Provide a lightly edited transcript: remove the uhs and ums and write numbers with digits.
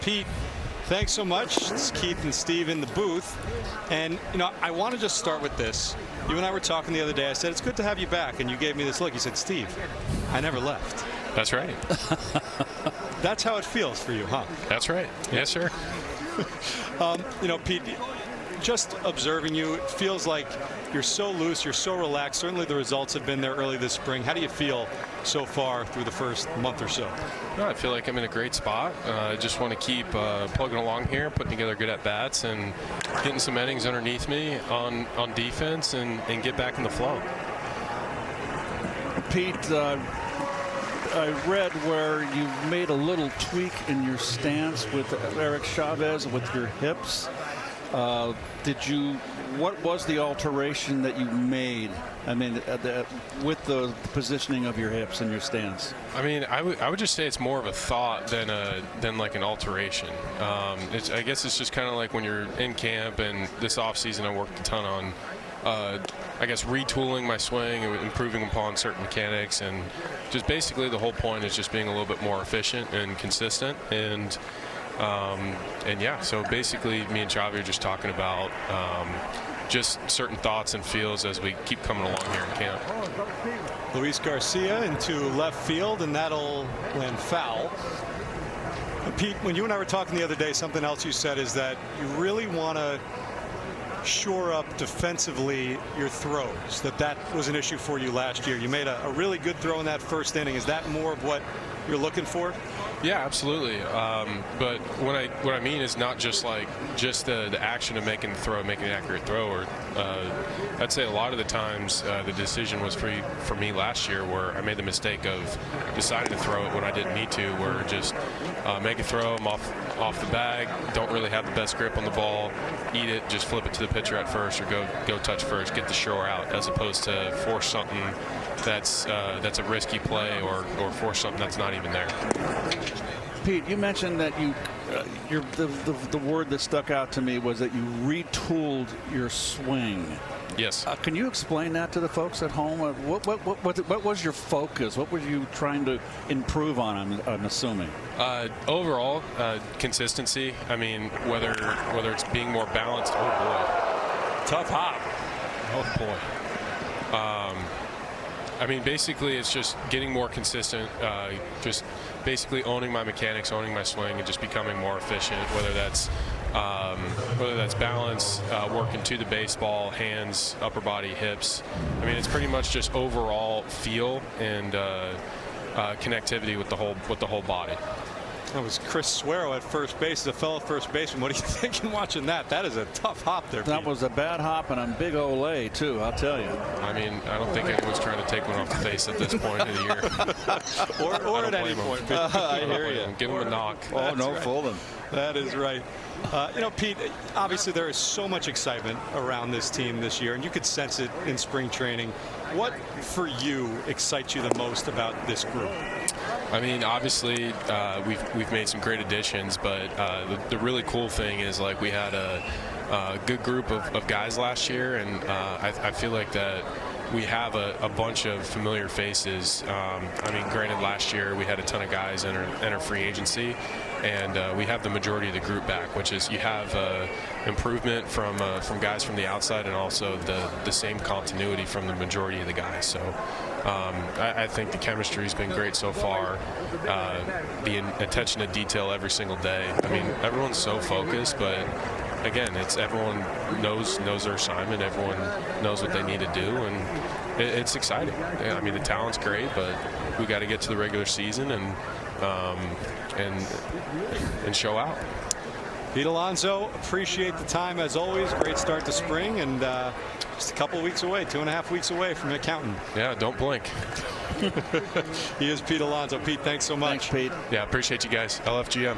Pete, thanks so much. It's Keith and Steve in the booth. And, I want to just start with this. You and I were talking the other day. I said, it's good to have you back. And you gave me this look. You said, Steve, I never left. That's right. That's how it feels for you, huh? That's right. Yes, sir. Pete, just observing you, it feels like you're so loose, you're so relaxed. Certainly the results have been there early this spring. How do you feel so far through the first month or so? No, I feel like I'm in a great spot. I just want to keep plugging along here, putting together good at-bats, and getting some innings underneath me on defense and get back in the flow. Pete, I read where you made a little tweak in your stance with Eric Chavez with your hips. What was the alteration that you made? I mean, with the positioning of your hips and your stance. I mean, I would just say it's more of a thought than like an alteration. I guess it's just kind of like when you're in camp, and this offseason I worked a ton on, I guess, retooling my swing and improving upon certain mechanics, and just basically the whole point is just being a little bit more efficient and consistent. And yeah, so basically me and Chavi are just talking about just certain thoughts and feels as we keep coming along here in camp. Luis Garcia into left field, and that'll land foul. Pete, when you and I were talking the other day, something else you said is that you really want to shore up defensively your throws. That was an issue for you last year. You made a really good throw in that first inning. Is that more of what you're looking for? Yeah, absolutely. But what I mean is not just the action of making the throw, making an accurate throw. Or I'd say a lot of the times the decision was for me last year, where I made the mistake of deciding to throw it when I didn't need to, where just make a throw, I'm off the bag, don't really have the best grip on the ball, eat it, just flip it to the pitcher at first, or go touch first, get the shore out, as opposed to force something that's a risky play, or force something that's not even there. Pete, you mentioned that the word that stuck out to me was that you retooled your swing. Yes. Can you explain that to the folks at home? What was your focus? What were you trying to improve on? I'm assuming. Overall, consistency. I mean, whether it's being more balanced. Oh boy, tough hop. Oh boy. I mean, basically, it's just getting more consistent, just basically owning my mechanics, owning my swing, and just becoming more efficient, whether that's balance, working to the baseball, hands, upper body, hips. I mean, it's pretty much just overall feel and connectivity with the whole body. That was Chris Suero at first base, a fellow first baseman. What are you thinking watching that? That is a tough hop there, Pete. That was a bad hop, and a big ole too, I'll tell you. I mean, I don't think anyone's trying to take one off the face at this point of the year. or at any point. I hear you. Give him a knock. Oh, no, right. Fool them. That is right. Pete, obviously there is so much excitement around this team this year, and you could sense it in spring training. What, for you, excites you the most about this group? I mean, obviously, we've made some great additions, but the really cool thing is, like, we had a good group of guys last year, and I feel like that we have a bunch of familiar faces. I mean, granted, last year we had a ton of guys enter free agency, and we have the majority of the group back, which is you have improvement from guys from the outside, and also the same continuity from the majority of the guys. So I think the chemistry has been great so far. The attention to detail every single day. I mean, everyone's so focused, but again, it's everyone knows their assignment. Everyone knows what they need to do, and it's exciting. I mean, the talent's great, but we got to get to the regular season and show out. Pete Alonso, appreciate the time as always. Great start to spring, and just a couple weeks away, 2.5 weeks away from an accountant. Yeah, don't blink. He is Pete Alonso. Pete, thanks so much. Thanks, Pete. Yeah, appreciate you guys. LFGM.